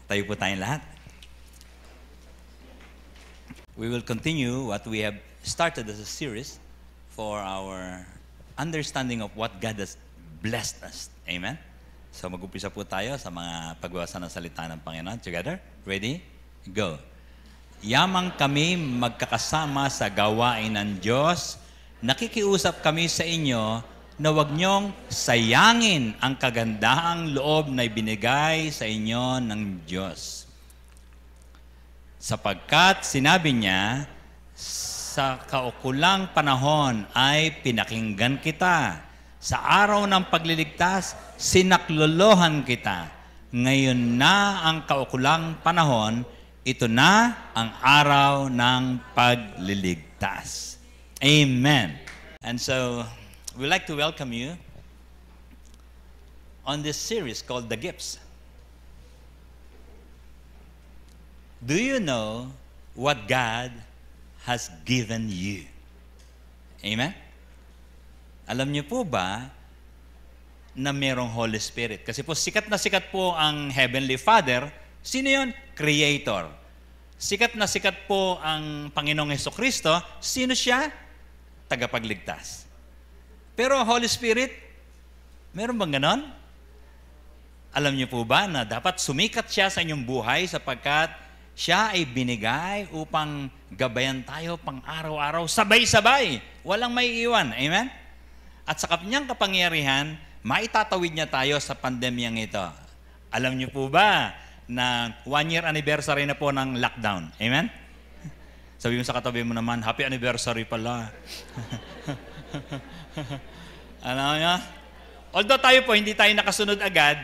Tayo po tayong lahat. We will continue what we have started as a series for our understanding of what God has blessed us. Amen? So mag-umpisa po tayo sa mga pagbabasa ng salita ng Panginoon. Together? Ready? Go. Yamang kami magkakasama sa gawain ng Diyos, nakikiusap kami sa inyo na huwag niyong sayangin ang kagandahang loob na ibinigay sa inyo ng Diyos. Sapagkat sinabi niya, sa kaukulang panahon ay pinakinggan kita. Sa araw ng pagliligtas, sinaklolohan kita. Ngayon na ang kaukulang panahon, ito na ang araw ng pagliligtas. Amen. And so, we'd like to welcome you on this series called The Gifts. Do you know what God has given you? Amen? Alam niyo po ba na merong Holy Spirit? Kasi po sikat na sikat po ang Heavenly Father. Sino yun? Creator. Sikat na sikat po ang Panginoong Hesukristo. Sino siya? Tagapagligtas. Pero Holy Spirit, meron bang ganon? Alam niyo po ba na dapat sumikat siya sa inyong buhay sapagkat siya ay binigay upang gabayan tayo pang araw-araw, sabay-sabay, walang may iwan. Amen? At sa kanyang kapangyarihan, maitatawid niya tayo sa pandemyang ito. Alam niyo po ba na 1-year anniversary na po ng lockdown? Amen? Sabi mo sa katabi mo naman, happy anniversary pala. Ano niya? Although tayo po, hindi tayo nakasunod agad,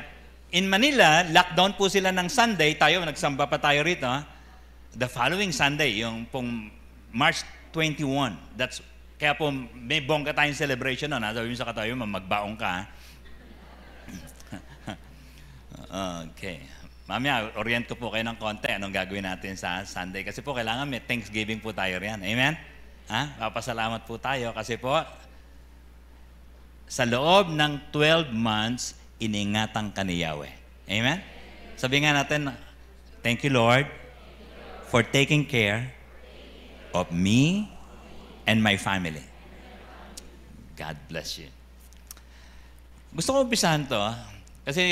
in Manila, lockdown po sila ng Sunday. Tayo, nagsamba pa tayo rito. The following Sunday, yung pong March 21. Kaya po, may bongga tayong celebration nun. Sabi mo sa katabi mo, magbaong ka. Okay. Mamaya, orient ko po kayo ng konti. Anong gagawin natin sa Sunday? Kasi po, kailangan may Thanksgiving po tayo riyan. Amen? Papasalamat po tayo kasi po, sa loob ng 12 months, iningatan ka ni Yahweh. Amen? Sabi nga natin, thank you, Lord, for taking care of me and my family. God bless you. Gusto ko umpisahan to, kasi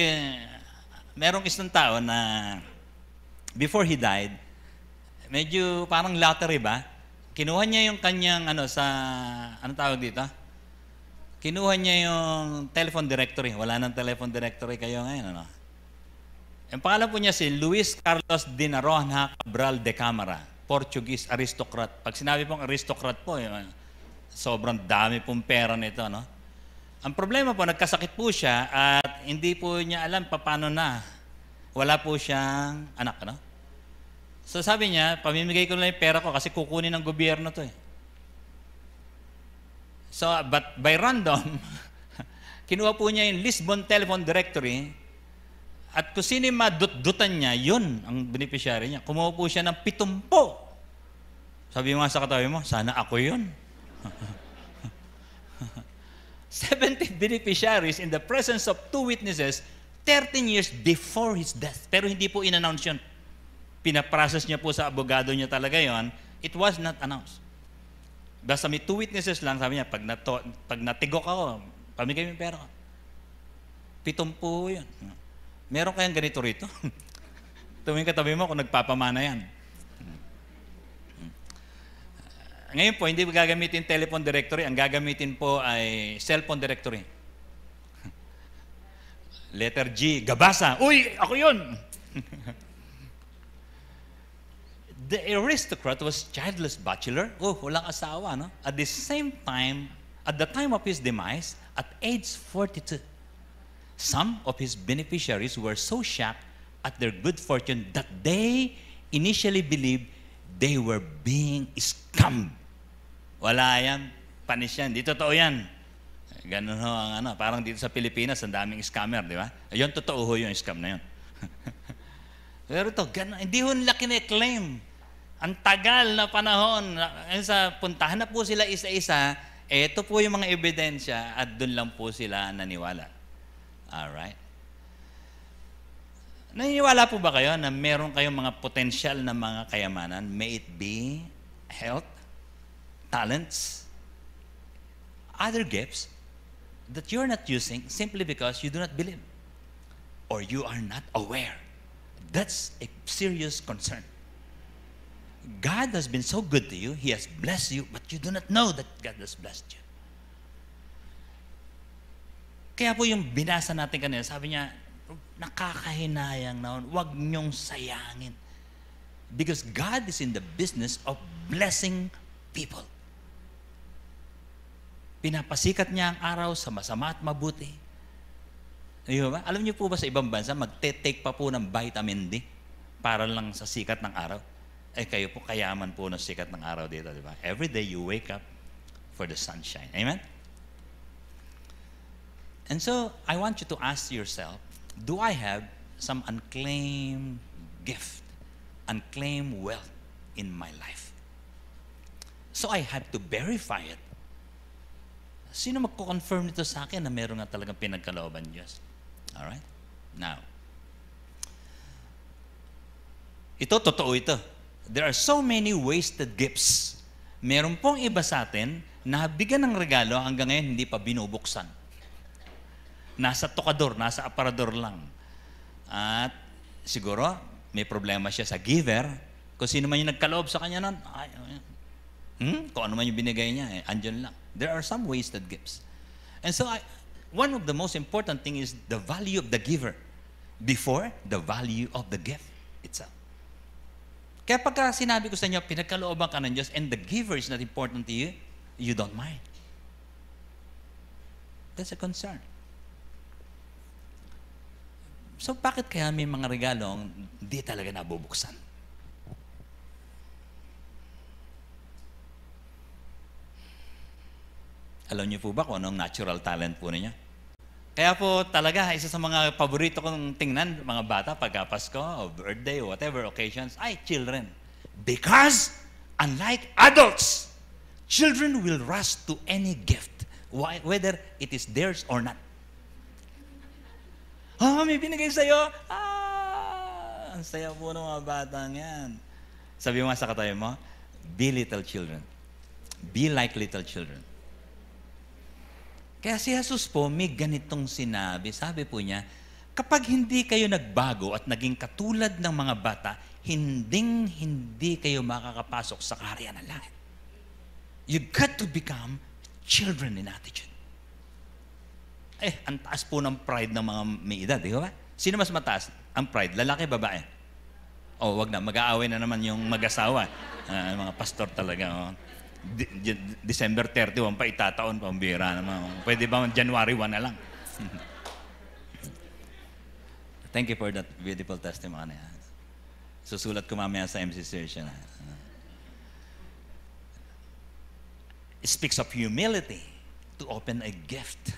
merong isang tao na before he died, medyo parang lottery ba? Kinuha niya yung kanyang, anong tawag dito? Kinuha niya yung telephone directory. Wala nang telephone directory kayo ngayon, ano? Ang pangalan po niya si Luis Carlos de Naronha Cabral de Camara, Portuguese aristocrat. Pag sinabi pong aristocrat po, sobrang dami pong pera nito, no? Ang problema po, nagkasakit po siya at hindi po niya alam paano na. Wala po siyang anak, ano? So sabi niya, pamimigay ko lang yung pera ko kasi kukunin ng gobyerno to eh. So, but by random, kinuha po niya yung Lisbon Telephone Directory at kung sino yung madut-dutan niya, yun ang beneficiary niya. Kumuha po siya ng 70. Sabi mo nga sa katabi mo, sana ako yun. 70 beneficiaries in the presence of 2 witnesses 13 years before his death. Pero hindi po in-announce yun. Pinaprocess niya po sa abogado niya talaga yun. It was not announced. Basta may 2 witnesses lang, sabi niya, pag natigok ako, pamigay mo yung pera ko. 70 yun. Meron kayang ganito rito? Tumingin katabi mo kung nagpapamana yan. Ngayon po, hindi gagamitin telephone directory. Ang gagamitin po ay cellphone directory. Letter G, Gabasa. Uy, ako yun! The aristocrat was childless bachelor. Oh, walang asawa, no? At the same time, at the time of his demise, at age 42, some of his beneficiaries were so shocked at their good fortune that they initially believed they were being scammed. Wala yan, panis yan. Di totoo yan. Ganun ho ang parang dito sa Pilipinas, ang daming scammer, di ba? Ayun, totoo ho yung scam na yun. Pero ito, hindi ho nila kine-claim. Ang tagal na panahon, sa puntahan na po sila isa-isa, ito po yung mga ebidensya at doon lang po sila naniwala. Alright? Naniniwala po ba kayo na meron kayong mga potensyal na mga kayamanan? May it be health, talents, other gifts that you're not using simply because you do not believe or you are not aware. That's a serious concern. God has been so good to you. He has blessed you, but you do not know that God has blessed you. Kaya po yung binasa natin kanina, sabi niya, nakakahinayang na huwag niyong sayangin. Because God is in the business of blessing people. Pinapasikat niya ang araw sa masama at mabuti. Ayun ba? Alam niyo po ba sa ibang bansa, magte-take pa po ng vitamin D para lang sa sikat ng araw? Eh kayo po, kayaman po ng sikat ng araw dito, di ba? Every day you wake up for the sunshine. Amen? And so, I want you to ask yourself, do I have some unclaimed gift, unclaimed wealth in my life? So I have to verify it. Sino magko-confirm nito sa akin na meron nga talagang pinagkalooban Diyos? Alright? Now, ito, totoo ito. There are so many wasted gifts. Meron pong iba sa atin na bigyan ng regalo hanggang ngayon hindi pa binubuksan. Nasa tokador, nasa aparador lang. At siguro, may problema siya sa giver. Kung sino man yung nagkaloob sa kanya nun, kung ano man yung binigay niya, andyan lang. There are some wasted gifts. And so, one of the most important thing is the value of the giver before the value of the gift itself. Kaya pagka sinabi ko sa inyo, pinagkalooban ka ng Diyos and the giver is not important to you, you don't mind. That's a concern. So, bakit kaya may mga regalong di talaga nabubuksan? Alam niyo po ba kung anong natural talent po niya? Kaya po talaga, isa sa mga paborito kong tingnan, mga bata, pagka Pasko, o birthday, o whatever occasions, ay, children. Because, unlike adults, children will rush to any gift, whether it is theirs or not. May binigay sa'yo. Ang saya po ng mga batang yan. Sabi mo sa katabi mo, be little children. Be like little children. Kaya si Jesus po, may ganitong sinabi. Sabi po niya, kapag hindi kayo nagbago at naging katulad ng mga bata, hindi kayo makakapasok sa kaharian ng langit. You got to become children in attitude. Ang taas po ng pride ng mga may edad, di ba? Sino mas mataas? Ang pride, lalaki, babae? Wag na, mag-aaway na naman yung mag-asawa. Mga pastor talaga. December 31 pa, itataon, pambira naman. Pwede ba January 1 na lang? Thank you for that beautiful testimony. Susulat ko mamaya sa MC Search. It speaks of humility to open a gift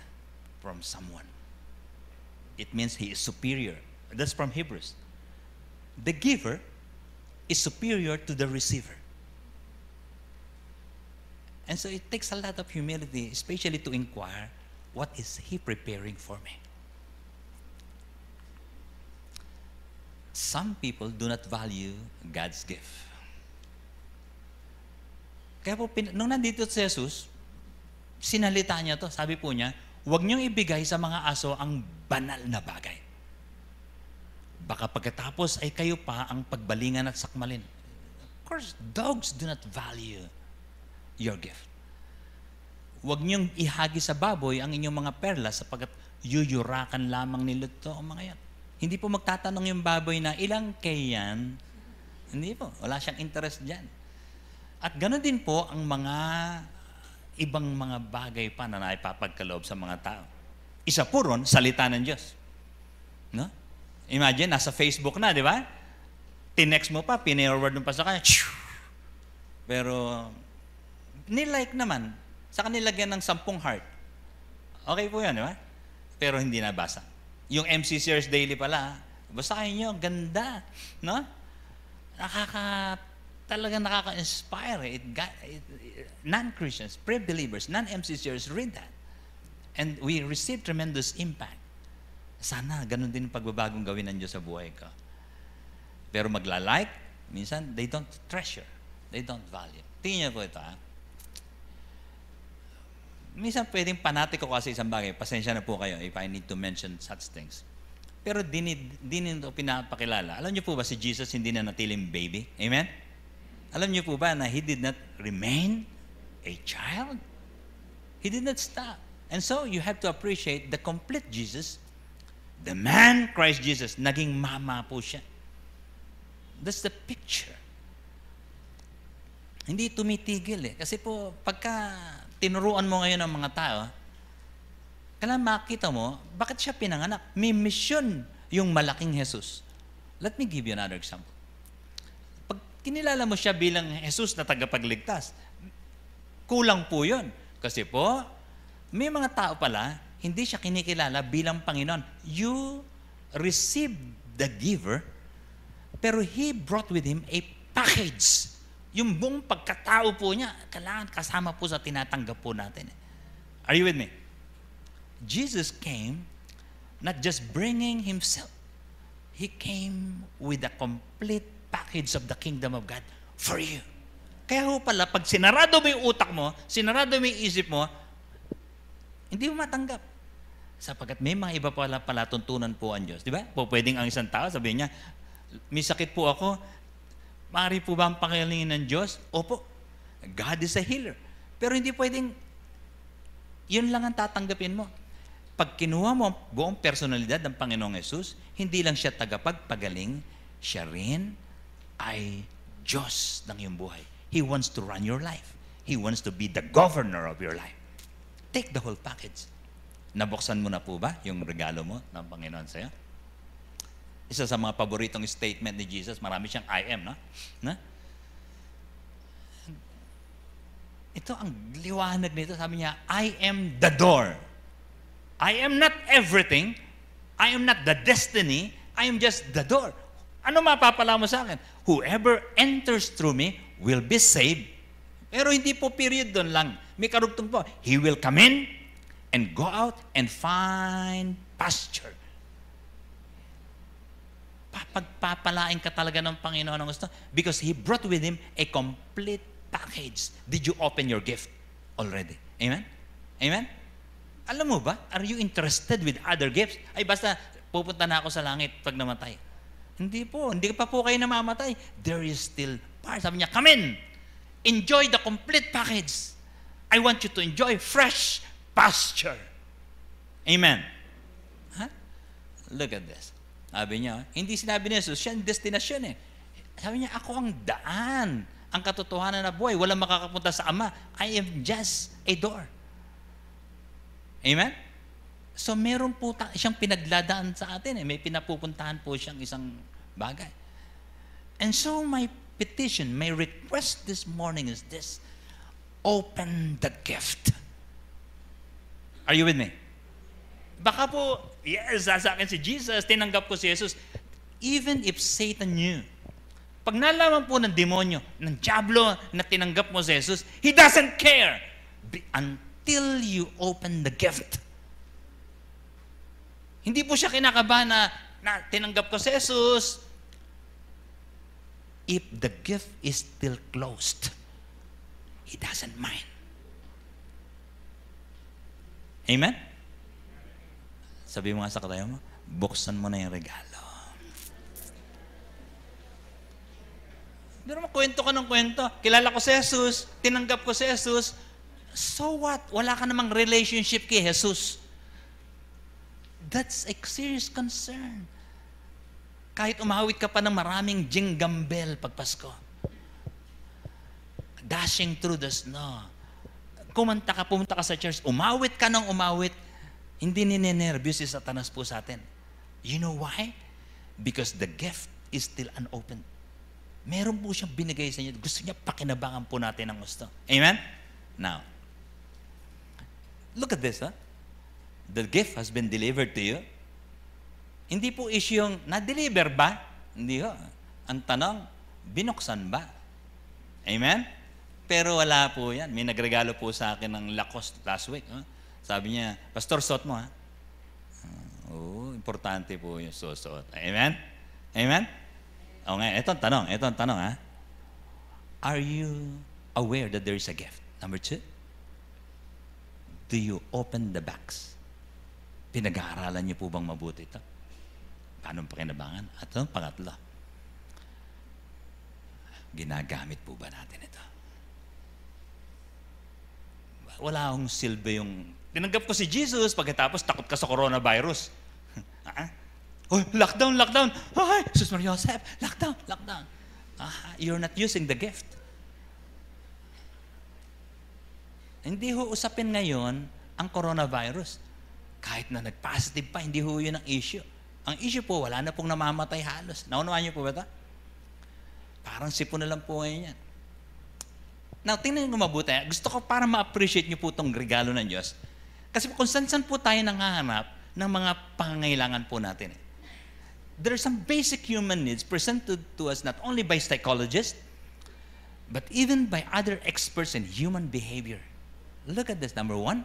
from someone. It means he is superior. That's from Hebrews. The giver is superior to the receiver. And so it takes a lot of humility, especially to inquire, what is he preparing for me? Some people do not value God's gift. Kaya po, nung nandito si Jesus, sinalita niya to, sabi po niya, huwag niyong ibigay sa mga aso ang banal na bagay. Baka pagkatapos ay kayo pa ang pagbalingan at sakmalin. Of course, dogs do not value your gift. Huwag niyong ihagi sa baboy ang inyong mga perlas sapagkat yuyurakan lamang nila ito ang mga yan. Hindi po magtatanong yung baboy na ilang kay yan. Hindi po. Wala siyang interest dyan. At ganoon din po ang mga ibang mga bagay pa na naipapagkaloob sa mga tao. Isa po ron, salita ng Diyos. No? Imagine, nasa Facebook na, di ba? Tinext mo pa, pinireward mo pa sa kanya. Pero, nilike naman. Saka nilagyan ng 10 heart. Okay po yan, di ba? Pero hindi nabasa. Yung MC Sears Daily pala, basahin nyo, ganda. No? Talagang nakaka-inspire. Non-Christians, pre-believers, non-MC Sears read that. And we receive tremendous impact. Sana ganun din yung pagbabagong gawin ng Diyos sa buhay ko. Pero magla-like, minsan they don't treasure. They don't value. Tingnan niyo po ito, ha? Minsan pwedeng panatiko kasi isang bagay. Pasensya na po kayo if I need to mention such things. Pero di nito pinapakilala. Alam niyo po ba si Jesus hindi na natiling baby? Amen? Alam niyo po ba na He did not remain a child? He did not stop. And so you have to appreciate the complete Jesus, the man Christ Jesus, naging mama po siya. That's the picture. Hindi tumitigil eh. Kasi po, pagka tinuruan mo ngayon ng mga tao, kailangan makita mo, bakit siya pinanganak? May mission yung malaking Jesus. Let me give you another example. Pag kinilala mo siya bilang Jesus na tagapagligtas, kulang po yun. Kasi po, may mga tao pala, hindi siya kinikilala bilang Panginoon. You received the giver, pero He brought with Him a package. Yung buong pagkatao po niya, kailangan kasama po sa tinatanggap po natin. Are you with me? Jesus came not just bringing Himself. He came with a complete package of the kingdom of God for you. Kaya ho pala, pag sinarado mo yung utak mo, sinarado mo yung isip mo, hindi mo matanggap. Sapagkat may mga iba pala tuntunan po ang Diyos. Di ba? Pwedeng ang isang tao, sabihin niya, may sakit po ako, maaari po ba ang pangilingin ng Diyos? Opo. God is a healer. Pero hindi pwedeng, yun lang ang tatanggapin mo. Pag kinuha mo ang buong personalidad ng Panginoong Yesus, hindi lang siya tagapagpagaling, siya rin ay Diyos ng iyong buhay. He wants to run your life. He wants to be the governor of your life. Take the whole package. Nabuksan mo na po ba yung regalo mo ng Panginoon sa'yo? Isa sa mga paboritong statement ni Jesus, marami siyang I am, no? Na? Ito ang liwanag nito. Sabi niya, I am the door. I am not everything. I am not the destiny. I am just the door. Ano mapapala mo sa akin? Whoever enters through me will be saved. Pero hindi po period doon lang. May karugtong po. He will come in and go out and find pasture. Pagpapalain ka talaga ng Panginoon ng gusto because He brought with Him a complete package. Did you open your gift already? Amen? Amen? Alam mo ba? Are you interested with other gifts? Ay basta pupunta na ako sa langit pag namatay. Hindi po. Hindi pa po kayo namamatay. There is still part. Sabi niya, come in. Enjoy the complete package. I want you to enjoy fresh pasture. Amen? Huh? Look at this. Sabi niya, hindi sinabi ni Jesus, siya ang destinasyon eh. Sabi niya, ako ang daan, ang katotohanan na buhay. Walang makakapunta sa Ama. I am just a door. Amen? So meron po siyang pinagladaan sa atin eh. May pinapupuntahan po siyang isang bagay. And so my petition, my request this morning is this. Open the gift. Are you with me? Baka po, yes, sa akin si Jesus, tinanggap ko si Jesus. Even if Satan knew, pag nalaman po ng demonyo, ng diablo na tinanggap mo si Jesus, he doesn't care until you open the gift. Hindi po siya kinakabahan na tinanggap ko si Jesus if the gift is still closed. He doesn't mind. Amen? Sabi mo nga sa katayo mo, buksan mo na yung regalo. Pero kwento ka ng kwento. Kilala ko si Jesus, tinanggap ko si Jesus. So what? Wala ka namang relationship kay Jesus. That's a serious concern. Kahit umawit ka pa ng maraming jingle bell pag Pasko. Dashing through the snow. Pumunta ka sa church, umawit ka ng umawit, hindi ninenervyos si Satanas po sa atin. You know why? Because the gift is still unopened. Meron po siyang binigay sa inyo. Gusto niya pakinabangan po natin ang gusto. Amen? Now, look at this, huh? The gift has been delivered to you. Hindi po issue yung, na-deliver ba? Hindi ho. Ang tanong, binuksan ba? Amen? Pero wala po yan. May nagregalo po sa akin ng Lacoste last week. Huh? Sabi niya, Pastor, suot mo ha? importante po yung susuot. Amen? Amen? O nga, ito ang tanong ha. Are you aware that there is a gift? Number 2, do you open the box? Pinag-aaralan niyo po bang mabuti ito? Paano pakinabangan? At ang pangatlo, ginagamit po ba natin ito? Wala akong silbi yung, tinanggap ko si Jesus, pagkatapos takot ka sa coronavirus. Oh, lockdown. Ay, Jesus Maria Joseph, lockdown. You're not using the gift. Hindi ho usapin ngayon ang coronavirus. Kahit na nag-positive pa, hindi ho yun ang issue. Ang issue po, wala na pong namamatay halos. Naunawaan niyo po ba ito? Parang sipon na lang po ngayon yan. Now, tingnan niyo mabuti. Gusto ko para ma-appreciate niyo po itong regalo ng Diyos. Kasi kung saan po tayo nangahanap ng mga pangangailangan po natin. There are some basic human needs presented to us not only by psychologists, but even by other experts in human behavior. Look at this. Number 1,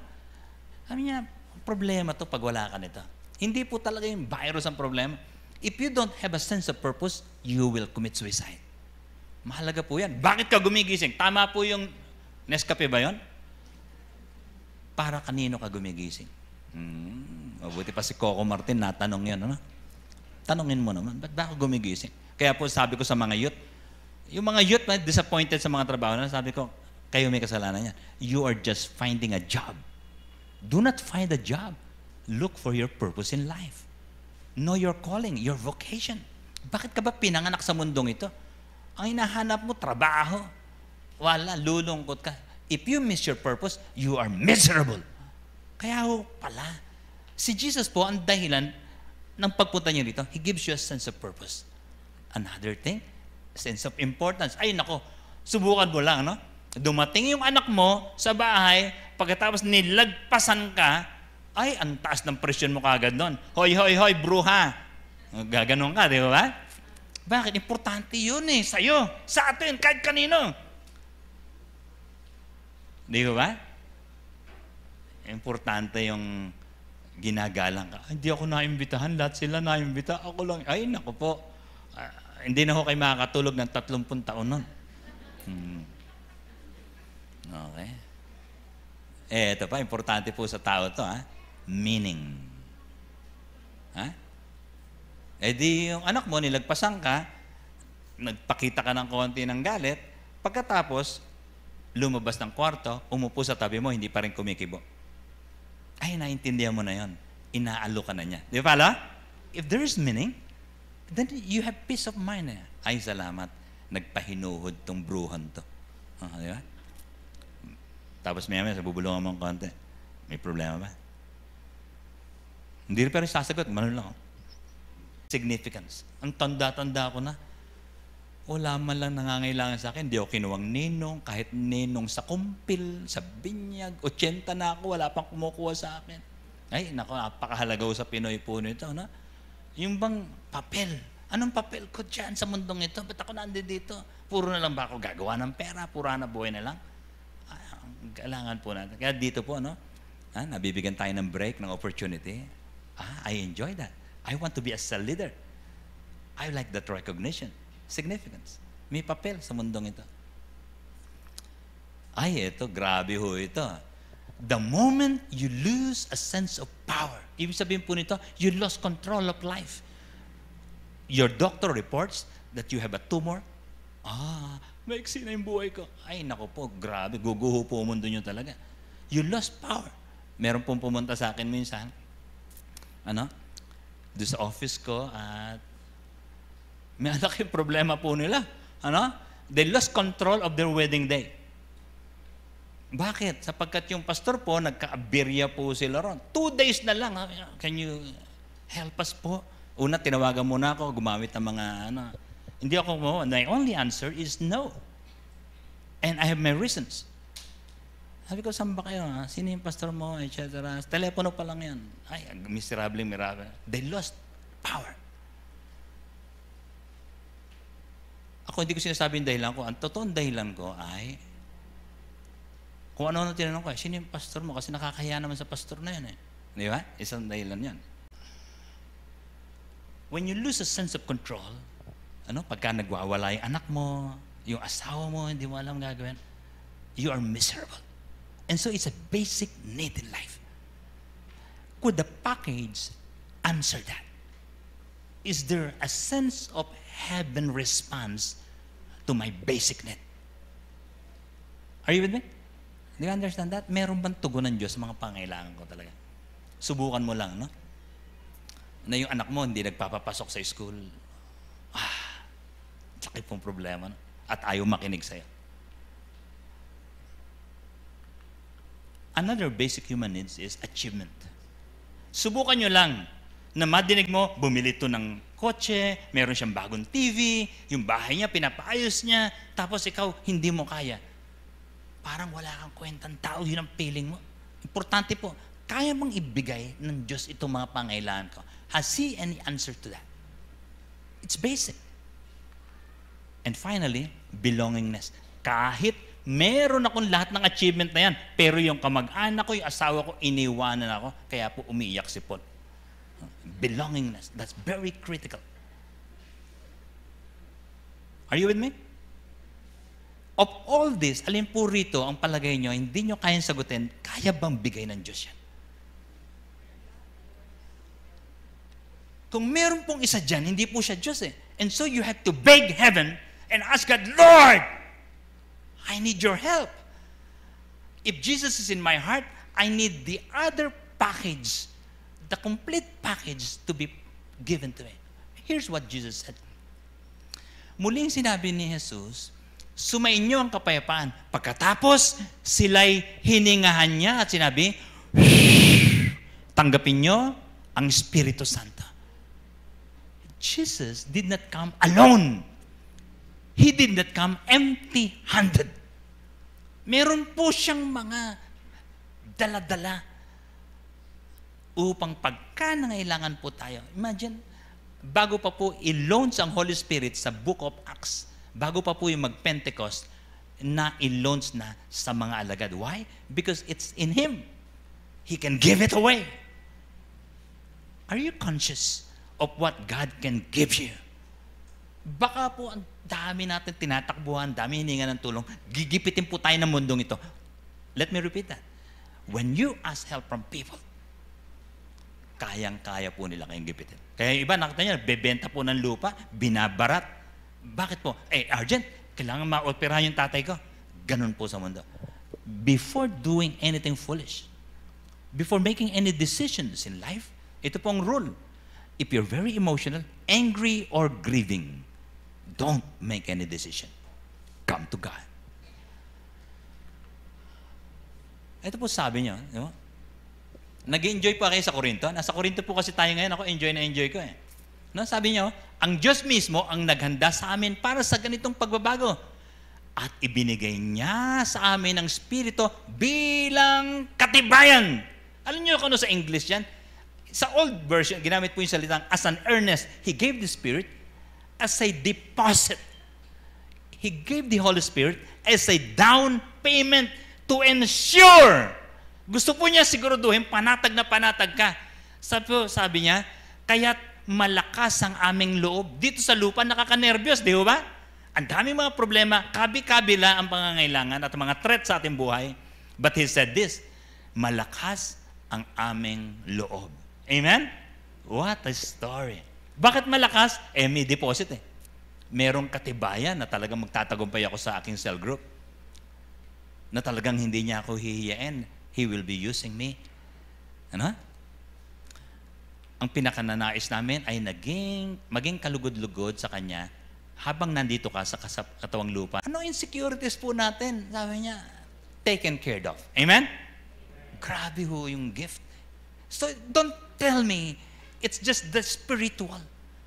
sabi niya, problema to pag wala ka nito. Hindi po talaga yung virus ang problema. If you don't have a sense of purpose, you will commit suicide. Mahalaga po yan. Bakit ka gumigising? Tama po yung Nescafe ba yun? Para kanino ka gumigising? Mabuti pa si Coco Martin, natanong yan. Ano? Tanongin mo naman, ba't ba ako gumigising? Kaya po sabi ko sa mga youth, yung mga youth na disappointed sa mga trabaho na, sabi ko, kayo may kasalanan yan. You are just finding a job. Do not find a job. Look for your purpose in life. Know your calling, your vocation. Bakit ka ba pinanganak sa mundong ito? Ang hinahanap mo, trabaho. Wala, lulungkot ka. If you miss your purpose, you are miserable. Kaya ho pala, si Jesus po ang dahilan ng pagpunta niyo rito. He gives you a sense of purpose. Another thing, sense of importance. Ay nako, subukan mo lang, no? Dumating yung anak mo sa bahay, pagkatapos nilagpasan ka, ay, ang taas ng presyon mo kagad doon. Hoy, bruha. Gaganon ka, di ba? Bakit? Importante yun eh. Sa'yo, sa atin, kahit kanino. Di ba? Importante yung ginagalang ka. Hindi ako naimbitahan. Lahat sila naimbita. Ako lang. Ay, naku po. Hindi na ako kayo makakatulog ng 30 taon nun. Okay. Ito pa, importante po sa tao to, ha? Meaning. Ha? Di yung anak mo, nilagpasan ka, nagpakita ka ng konti ng galit, pagkatapos, lumabas ng kwarto, umupo sa tabi mo, hindi pa rin kumikibo. Ay, naintindihan mo na yon. Inaalo ka na niya. Di ba pala? If there is meaning, then you have peace of mind. Ay, salamat. Nagpahinuhod tong bruhan to. Di ba? Tapos maya sa bubulungan mong konti. May problema ba? Hindi rin pa rin sasagot. Manon lang. Significance. Ang tanda-tanda ko na. Wala man lang nangangailangan sa akin. Hindi ako kinuwang ninong. Kahit ninong sa kumpil, sa binyag. 80 na ako. Wala pang kumukuha sa akin. Ay, naku, napakahalaga sa Pinoy po nito. No? Yung bang papel. Anong papel ko dyan sa mundong ito? Ba't ako nandito? Puro na lang ba ako gagawa ng pera? Pura na buhay na lang? Kailangan po natin. Kaya dito po, no? Nabibigyan tayo ng break, ng opportunity. I enjoy that. I want to be a cell leader. I like that recognition. Significance. May papel sa mundong ito. Ay, ito, grabe ho ito. The moment you lose a sense of power, ibig sabihin po nito, you lost control of life. Your doctor reports that you have a tumor. Maiksi na yung buhay ko. Ay, naku po, grabe. Guguho po mundo nyo talaga. You lost power. Meron pong pumunta sa akin minsan. Doon sa office ko at may malaking problema po nila. They lost control of their wedding day. Bakit? Sapagkat yung pastor po, nagka-aberya po sila ron. 2 days na lang. Can you help us po? Una, tinawagan muna ako, gumamit ng mga Hindi ako mo. My only answer is no. And I have my reasons. Sabi ko, saan ba kayo? Sino yung pastor mo? Etc. Telepono pa lang yan. Ay, miserable. They lost power. Ako hindi ko sinasabi yung dahilan ko. Ang totoong dahilan ko ay kung ano tinanong ko, sino yung pastor mo? Kasi nakakahiya naman sa pastor na yun. Di ba? Isang dahilan yan. when you lose a sense of control, pagka nagwawala yung anak mo, yung asawa mo, hindi mo alam gagawin, you are miserable. And so it's a basic need in life. Could the package answer that? Is there a sense of heaven response to my basic need? Are you with me? Do you understand that? Meron bang tugon ng Diyos sa mga pangailangan ko talaga? Subukan mo lang, no? Na yung anak mo hindi nagpapapasok sa school. Sakit pong problema, no? At ayaw makinig sa'yo. Another basic human needs is achievement. Subukan nyo lang na madinig mo, bumili to ng kotse, meron siyang bagong TV, yung bahay niya, pinapaayos niya, tapos ikaw, hindi mo kaya. Parang wala kang kwentang tao, yun ang feeling mo. Importante po, kaya bang ibigay ng Diyos itong mga pangailangan ko? Has He any answer to that? It's basic. And finally, belongingness. Kahit meron akong lahat ng achievement na yan, pero yung kamag-anak ko, yung asawa ko, iniwanan ako, kaya po umiiyak si Paul. Belongingness, that's very critical. Are you with me? Of all this, alin po rito ang palagay nyo, hindi nyo kayang sagutin, kaya bang bigay ng Diyos yan? Kung meron pong isa dyan, hindi po siya Diyos eh. And so you have to beg heaven and ask God, Lord, I need your help. If Jesus is in my heart, I need the other package, the complete package to be given to me. Here's what Jesus said. Muling sinabi ni Jesus, sumainyo ang kapayapaan. Pagkatapos, sila'y hiningahan niya at sinabi, tanggapin nyo ang Espiritu Santo. Jesus did not come alone. He did not come empty-handed. Meron po siyang mga dala-dala upang pagka nangailangan po tayo. Imagine, bago pa po i-launch ang Holy Spirit sa Book of Acts, bago pa po yung mag-Pentecost, na i-launch na sa mga alagad. Why? Because it's in Him. He can give it away. Are you conscious of what God can give you? Baka po ang dami natin tinatakbuhan, dami hininga ng tulong, gigipitin po tayo ng mundong ito. Let me repeat that. When you ask help from people, kayang-kaya po nila kayong gipitin. Kaya iba, nakita nyo, bebenta po ng lupa, binabarat. Bakit po? Argent, kailangan ma-operahan yung tatay ko. Ganun po sa mundo. Before doing anything foolish, before making any decisions in life, ito pong rule. If you're very emotional, angry, or grieving, don't make any decision. Come to God. Ito po sabi niyo, di ba? Nag-enjoy po kayo sa Korinto. Nasa Korinto po kasi tayo ngayon. Ako, enjoy na enjoy ko eh. No, sabi niyo, ang Diyos mismo ang naghanda sa amin para sa ganitong pagbabago. At ibinigay niya sa amin ang Espiritu bilang katibayan. Alam niyo kung ano sa English yan? Sa old version, ginamit po yung salitang as an earnest. He gave the Spirit as a deposit. He gave the Holy Spirit as a down payment to ensure. Gusto po niya siguraduhin, panatag na panatag ka. Sabi niya, kaya't malakas ang aming loob. Dito sa lupa, nakaka-nervyos, di ba? Ang daming mga problema, kabi-kabila ang pangangailangan at mga threat sa ating buhay. But He said this, malakas ang aming loob. Amen? What a story. Bakit malakas? May deposit eh. Merong katibayan na talagang magtatagumpay ako sa aking cell group. Na talagang hindi niya ako hihiyain. He will be using me. Ano? Ang pinakananais namin ay maging kalugod-lugod sa Kanya habang nandito ka sa katawang lupa. Ano insecurities po natin? Sabi niya, taken care of. Amen? Grabe ho yung gift. So don't tell me, it's just the spiritual.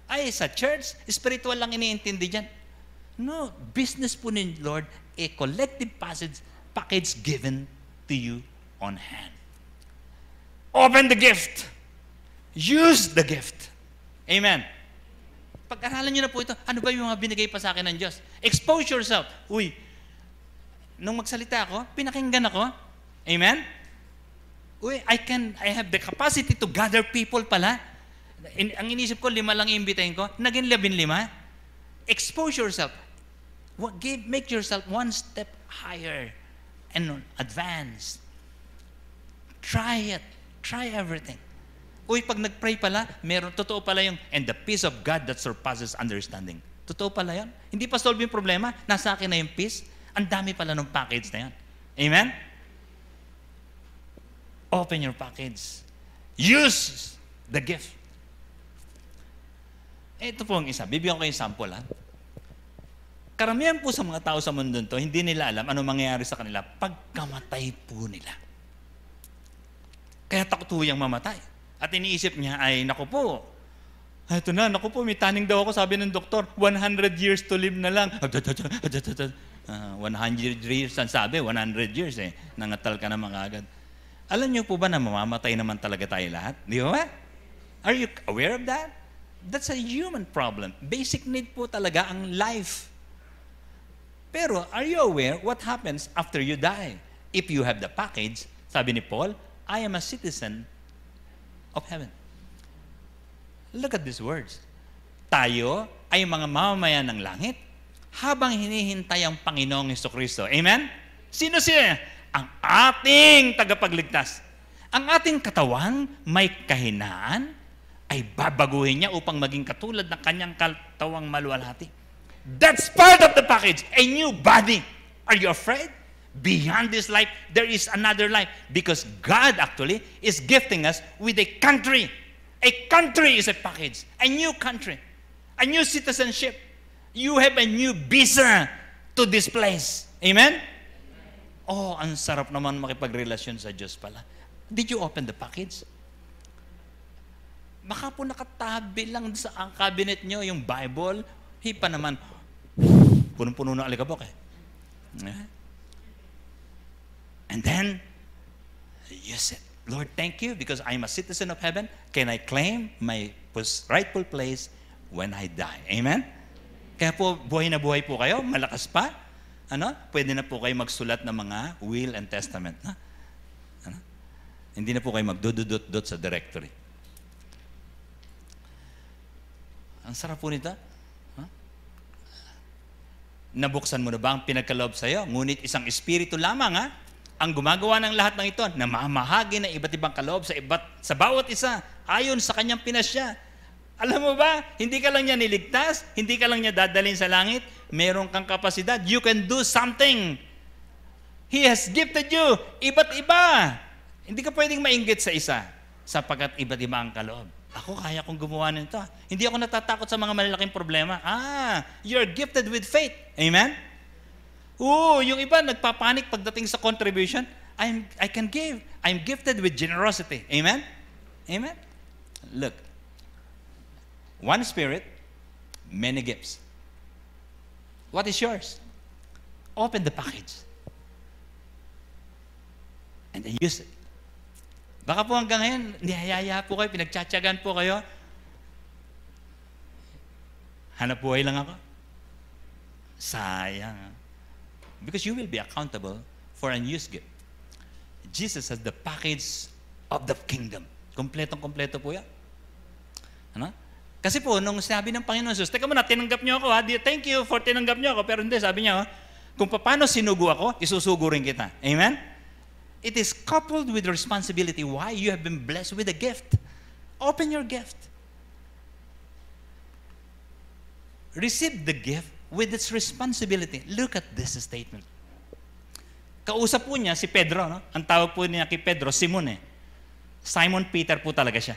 Ay, sa church, spiritual lang iniintindi dyan. No, business po ni Lord, a collective package given to you on hand. Open the gift. Use the gift. Amen. Pag-aralan nyo na po ito, ano ba yung mga binigay pa sa akin ng Diyos? Expose yourself. Uy, nung magsalita ako, pinakinggan ako. Amen? Uy, I have the capacity to gather people pala. Ang inisip ko, 5 lang iimbitahin ko, naging 15. Expose yourself. Make yourself one step higher and advance. Try it. Try everything. Uy, pag nag-pray pala, totoo pala yung, and the peace of God that surpasses understanding. Totoo pala yan. Hindi pa solve yung problema, nasa akin na yung peace. Ang dami pala ng package na yan. Amen? Open your package. Use the gift. Ito po ang isa. Bibigyan ko yung sample, ha? Karamihan po sa mga tao sa mundo to, hindi nila alam ano mangyayari sa kanila pagkamatay po nila. Kaya takot po yung mamatay. At iniisip niya ay, naku po, ito na, naku po, may taning daw ako, sabi ng doktor, 100 years to live na lang. 100 years, ang sabi, 100 years eh. Nangatal ka na mga agad. Alam niyo po ba na mamamatay naman talaga tayo lahat? Di ba? Are you aware of that? That's a human problem. Basic need po talaga ang life. Pero are you aware what happens after you die? If you have the package, sabi ni Paul, I am a citizen of heaven. Look at these words. Tayo ay mga mamamayan ng langit habang hinihintay ang Panginoong Hesukristo. Amen? Sino siya? Ang ating tagapagligtas. Ang ating katawan may kahinaan ay babaguhin niya upang maging katulad ng kanyang katawang maluwalhati. That's part of the package. A new body. Are you afraid? Beyond this life, there is another life. Because God actually is gifting us with a country. A country is a package. A new country. A new citizenship. You have a new visa to this place. Amen? Oh, ang sarap naman makipagrelasyon sa Diyos pala. Did you open the package? Baka po nakatabi lang sa cabinet nyo yung Bible. Hipa naman, punong-puno ng alikabok eh. And then, use it. Lord, thank you because I'm a citizen of heaven. Can I claim my rightful place when I die? Amen? Kaya po, buhay na buhay po kayo, malakas pa. Pwede na po kayo magsulat ng mga will and testament. Hindi na po kayo magdududot sa directory. Ang sarap po nito. Nabuksan mo na ba ang pinagkaloob sa'yo? Ngunit isang espiritu lamang, ang gumagawa ng lahat ng ito, namamahagi ng iba't ibang kaloob sa bawat isa, ayon sa kanyang pinasya. Alam mo ba, hindi ka lang niya niligtas, hindi ka lang niya dadalhin sa langit, meron kang kapasidad, you can do something. He has gifted you, iba't iba. Hindi ka pwedeng mainggit sa isa, sapagkat iba't iba ang kaloob. Ako, kaya kong gumawa nito. Hindi ako natatakot sa mga malalaking problema. You're gifted with faith. Amen? Yung iba, nagpapanik pagdating sa contribution. I can give. I'm gifted with generosity. Amen? Amen? Look. One Spirit, many gifts. What is yours? Open the package. And then use it. Baka po hanggang ngayon, niyayaya po kayo, pinagtsatsagan po kayo. Hanap buhay lang ako. Sayang. Because you will be accountable for unused gift. Jesus has the package of the kingdom. Kompletong-kompleto po yan. Kasi po, nung sabi ng Panginoon Jesus, teka muna, tinanggap niyo ako ha. Thank you for tinanggap niyo ako. Pero hindi, sabi niya, kung paano sinugo ako, isusugo rin kita. Amen? It is coupled with responsibility. Why? You have been blessed with a gift. Open your gift. Receive the gift with its responsibility. Look at this statement. Kausap po niya si Pedro. Ang tawag po niya kay Pedro, Simon eh. Simon Peter po talaga siya.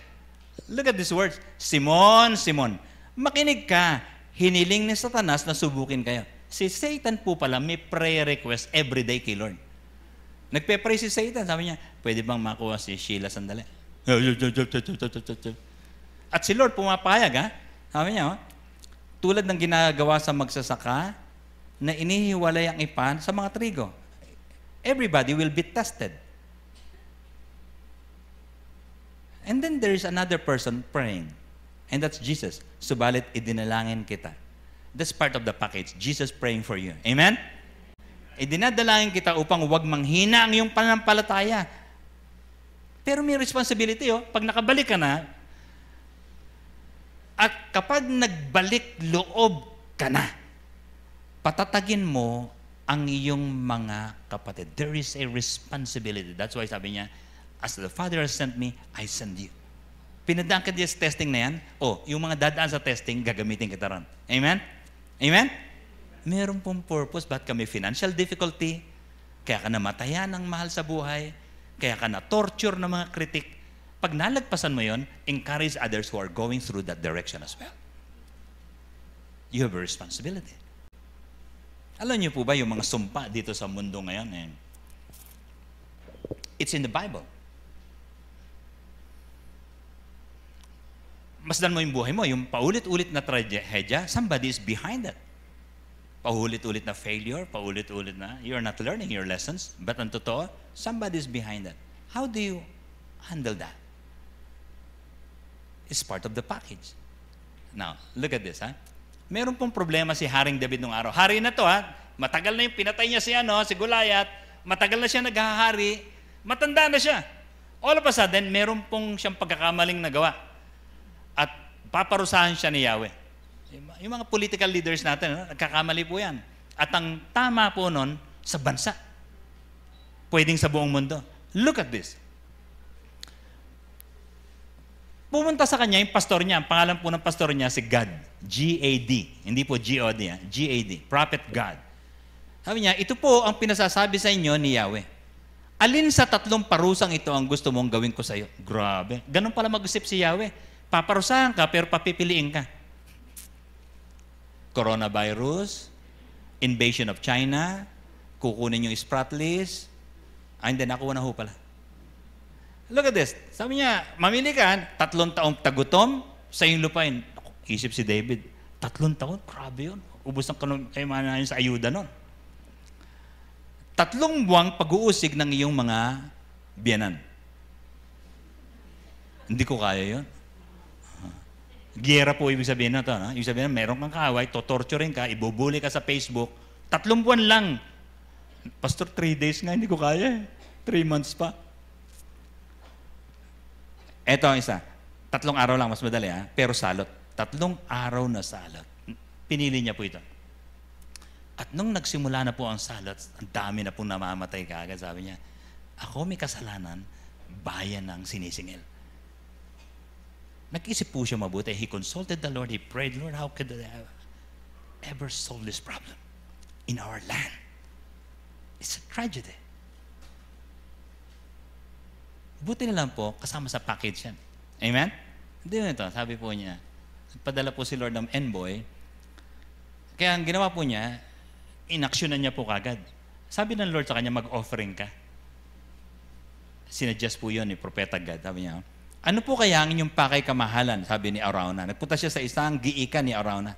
Look at these words. Simon, Simon, makinig ka. Hiniling ni Satanas na subukin kayo. Si Satan po pala may prayer request every day kay Lord. Nagpe-pray si Satan. Sabi niya, pwede bang makuha si Sheila sandali? At si Lord pumapayag. Sabi niya, tulad ng ginagawa sa magsasaka na inihiwalay ang ipan sa mga trigo. Everybody will be tested. And then there is another person praying. And that's Jesus. Subalit idinalangin kita. That's part of the package. Jesus praying for you. Amen? Idinadalangin kita upang huwag manghina ang iyong pananampalataya. Pero may responsibility, pag nakabalik ka na, At kapag nagbalik loob ka na, patatagin mo ang iyong mga kapatid. There is a responsibility. That's why sabi niya, as the Father has sent me, I send you. Pinadaan ka diyan sa testing na yan, yung mga dadaan sa testing, gagamitin kita ron. Amen? Amen? Meron pong purpose. Ba't kami financial difficulty? Kaya ka namatayan ng mahal sa buhay? Kaya ka na-torture ng mga kritik? Pag nalagpasan mo yon, encourage others who are going through that direction as well. You have a responsibility. Alam niyo po ba yung mga sumpa dito sa mundo ngayon? It's in the Bible. Masdan mo yung buhay mo, yung paulit-ulit na tragedya, somebody is behind that. Paulit-ulit na failure, paulit-ulit na, you're not learning your lessons, but ang totoo, somebody is behind that. How do you handle that? It's part of the package. Now, look at this, Meron pong problema si Haring David nung araw. Hari na to, matagal na yung pinatay niya si Goliath, matagal na siya naghahari, matanda na siya. All of a sudden, meron pong siyang pagkakamaling nagawa. At paparusahan siya ni Yahweh. Yung mga political leaders natin, nagkakamali po yan. At ang tama po nun, sa bansa. Pwedeng sa buong mundo. Look at this. Pumunta sa kanya yung pastor niya. Ang pangalan po ng pastor niya si God. G-A-D. Hindi po G-O-D. G-A-D. Prophet God. Sabi niya, ito po ang pinasasabi sa inyo ni Yahweh. Alin sa tatlong parusang ito ang gusto mong gawin ko sa iyo? Grabe. Ganun pala mag-isip si Yahweh. Paparusahan ka pero papipiliin ka. Coronavirus, invasion of China, kukunin yung Spratlys. Hindi, nakuha na ho pala. Look at this. Sabi niya, mamili ka, 3 taong tagutom sa iyong lupain. Isip si David, 3 taon? Grabe yun. Ubus ng kayamanan sa ayuda nun. 3 buwang pag-uusig ng iyong mga biyanan. Hindi ko kaya yun. Giyera po ibig sabihin na ito. Ibig sabihin na meron kang kaaway, totorturing ka, ibubuli ka sa Facebook, 3 buwan lang. Pastor, 3 days nga, hindi ko kaya 3 months pa. Ito ang isa. 3 araw lang, mas madali pero salot. 3 araw na salot. Pinili niya po ito. At nung nagsimula na po ang salot, ang dami na pong namamatay kaagad. Sabi niya, ako may kasalanan, bayan ng sinisingil. Nag-isip po siya mabuti. He consulted the Lord. He prayed, Lord, how could I ever solve this problem in our land? It's a tragedy. Buti na lang po, kasama sa package yan. Amen? Hindi na ito. Sabi po niya, nagpadala po si Lord ng envoy. Kaya ang ginawa po niya, inaksyonan niya po kagad. Sabi ng Lord sa kanya, mag-offering ka. Sinuggest po yun ni Propeta Gad. Sabi niya, ano po kaya ang inyong pakay kamahalan? Sabi ni Arauna. Nagpunta siya sa isang giikan ni Arauna.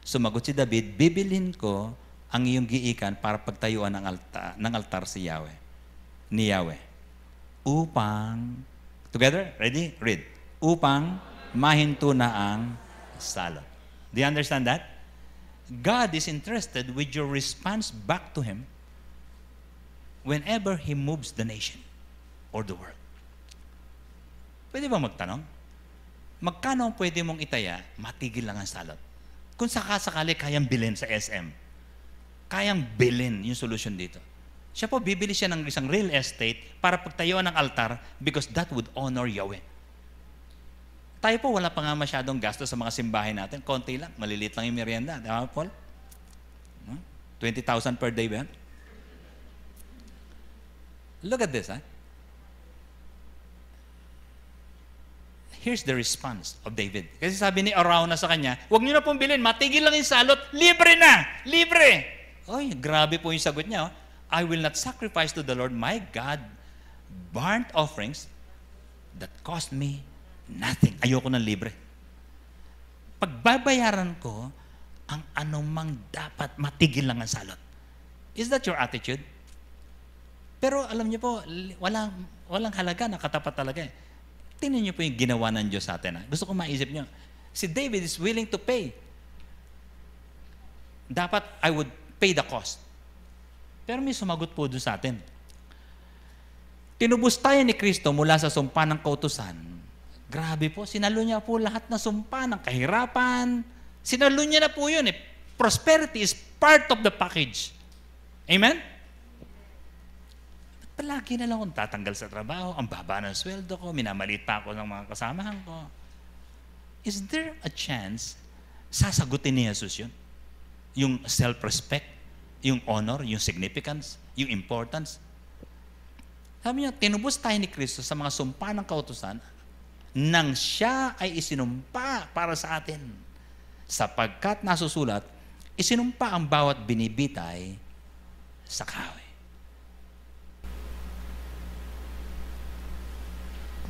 Sumagot si David, bibilin ko ang iyong giikan para pagtayuan ng altar si Yahweh. Ni Yahweh. Upang, together, ready? Read. Upang mahinto na ang salot. Do you understand that? God is interested with your response back to Him whenever He moves the nation or the world. Pwede ba magtanong? Magkano ang pwede mong itaya, matigil lang ang salot? Kung sakasakali kayang bilhin sa SM, kayang bilhin yung solusyon dito. Siya po, bibili siya ng isang real estate para pagtayuan ng altar because that would honor Yahweh. Tayo po, wala pa nga masyadong gasto sa mga simbahin natin. Konti lang, maliliit lang yung merienda. Di ba, Paul? 20,000 per day ba yan? Look at this, Here's the response of David. Kasi sabi ni Arauna sa kanya, huwag niyo na pong bilhin, matigil lang yung salot, libre na! Libre! Oy, grabe po yung sagot niya. I will not sacrifice to the Lord my God burnt offerings that cost me nothing. Ayoko ng libre. Pagbabayaran ko ang anumang dapat matigil lang ang salot. Is that your attitude? Pero alam niyo po, walang halaga, nakatapat talaga Tingnan niyo po yung ginawa ng Diyos sa atin. Gusto ko maisip niyo. Si David is willing to pay. Dapat I would pay the cost. Pero may sumagot po doon sa atin. Tinubos tayo ni Kristo mula sa sumpa ng kautusan. Grabe po, sinalo niya po lahat na sumpa ng kahirapan. Sinalo niya na po yun eh. Prosperity is part of the package. Amen? Palagi na lang akong tatanggal sa trabaho, ang baba ng sweldo ko, minamalit pa ako ng mga kasamahan ko. Is there a chance sasagutin ni Jesus yun? Yung self-respect, yung honor, yung significance, yung importance. Sabi niya, tinubos tayo ni Kristo sa mga sumpa ng kautusan nang siya ay isinumpa para sa atin. Sapagkat nasusulat, isinumpa ang bawat binibitay sa kahoy.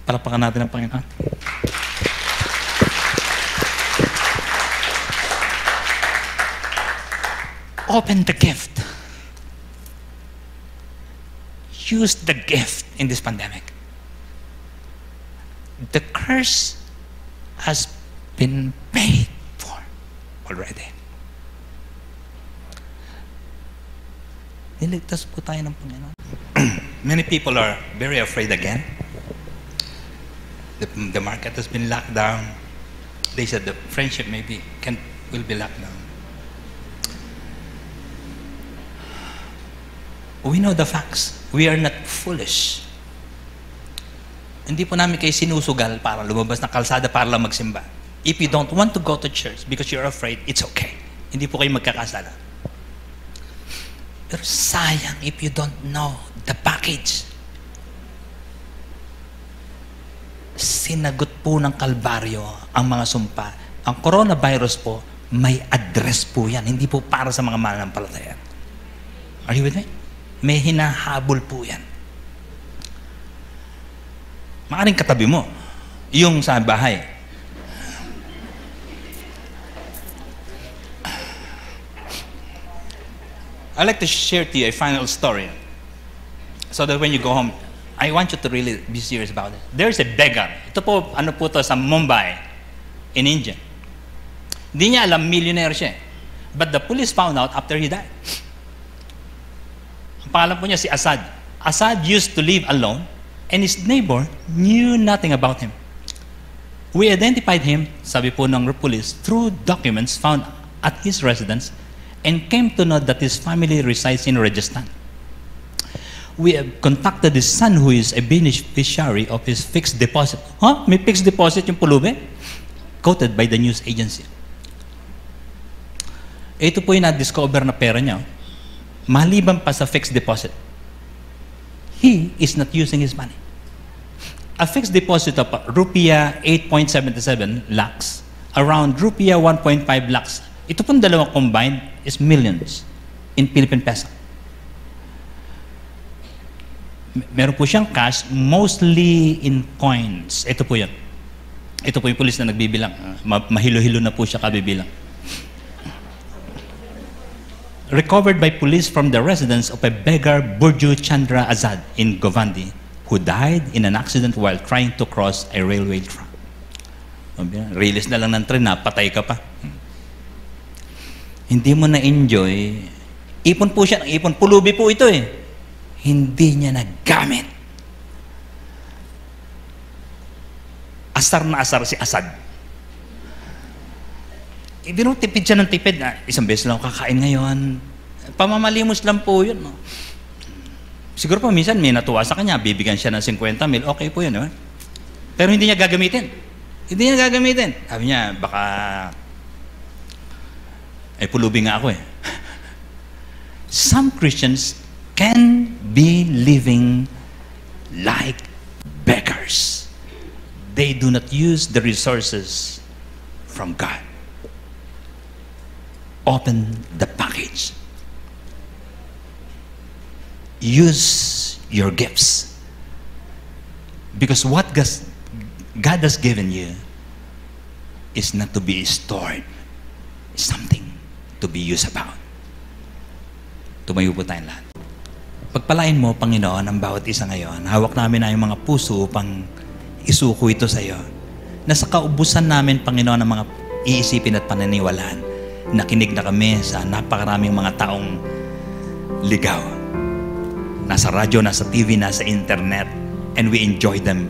Palapakan natin ang Panginoon. Open the gift. Use the gift in this pandemic. The curse has been paid for already. Niligtas po tayo ng Panginoon. Many people are very afraid again. The market has been locked down. They said the friendship will be locked down. We know the facts. We are not foolish. Hindi po namin kayo sinusugal para lumabas na kalsada para lang magsimba. If you don't want to go to church because you're afraid, it's okay. Hindi po kayo magkakasala. Pero sayang if you don't know the package. Sinagot po ng Kalbaryo ang mga sumpa. Ang coronavirus po, may address po yan. Hindi po para sa mga mananampalataya. Are you with me? May hinahabol po yan. Maaring katabi mo, yung sa bahay. I'd like to share to you a final story so that when you go home, I want you to really be serious about it. There's a beggar. Ito po, ano po to, sa Mumbai, in India. Hindi niya alam, millionaire siya. But the police found out after he died. Ang pangalan po niya si Asad. Asad used to live alone and his neighbor knew nothing about him. We identified him, sabi po ng police, through documents found at his residence and came to know that his family resides in Rajasthan. We have contacted his son who is a beneficiary of his fixed deposit. May fixed deposit yung pulubi? Quoted by the news agency. Ito po yung na-discover na pera niya. Maliban pa sa fixed deposit, he is not using his money. A fixed deposit of rupiah 8.77 lakhs, around rupiah 1.5 lakhs. Ito pong dalawang combined is millions in Philippine peso. Meron po siyang cash, mostly in coins. Ito po yan. Ito po yung pulis na nagbibilang. Mahilo-hilo na po siya kabibilang. Recovered by police from the residence of a beggar Burju Chandra Azad in Govandi, who died in an accident while trying to cross a railway track. Release na lang ng tren, patay ka pa. Hindi mo na-enjoy. Ipon po siya, ipon. Pulubi po ito eh. Hindi niya nagamit. Asar na asar si Asad. Ibiro tipid siya ng tipid. Isang beses lang kakain ngayon. Pamamalimos lang po yun. No? Siguro pa minsan may natuwa sa kanya, bibigyan siya ng 50 mil, okay po yun. No? Pero hindi niya gagamitin. Hindi niya gagamitin. Sabi niya, baka pulubi nga ako eh. Some Christians can be living like beggars. They do not use the resources from God. Open the package. Use your gifts. Because what God has given you is not to be stored. It's something to be used about. Tumayo po tayong lahat. Pagpalain mo, Panginoon, ang bawat isa ngayon. Hawak namin na yung mga puso upang isuko ito sa iyo. Nasa kaubusan namin, Panginoon, ang mga iisipin at paniniwalaan. Nakinig na kami sa napakaraming mga taong ligaw. Nasa radyo, nasa TV, nasa internet, and we enjoy them.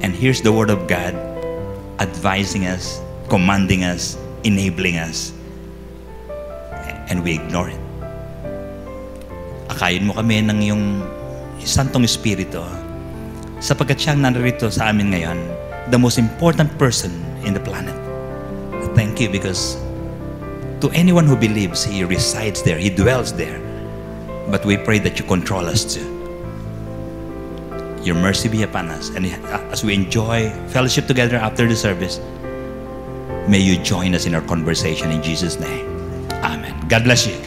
And here's the Word of God advising us, commanding us, enabling us. And we ignore it. Akayin mo kami ng iyong Santong Espiritu, sapagkat siyang narito sa amin ngayon, the most important person in the planet. Thank you, because to anyone who believes, He resides there, He dwells there. But we pray that you control us too. Your mercy be upon us. And as we enjoy fellowship together after the service, may you join us in our conversation in Jesus' name. Amen. God bless you.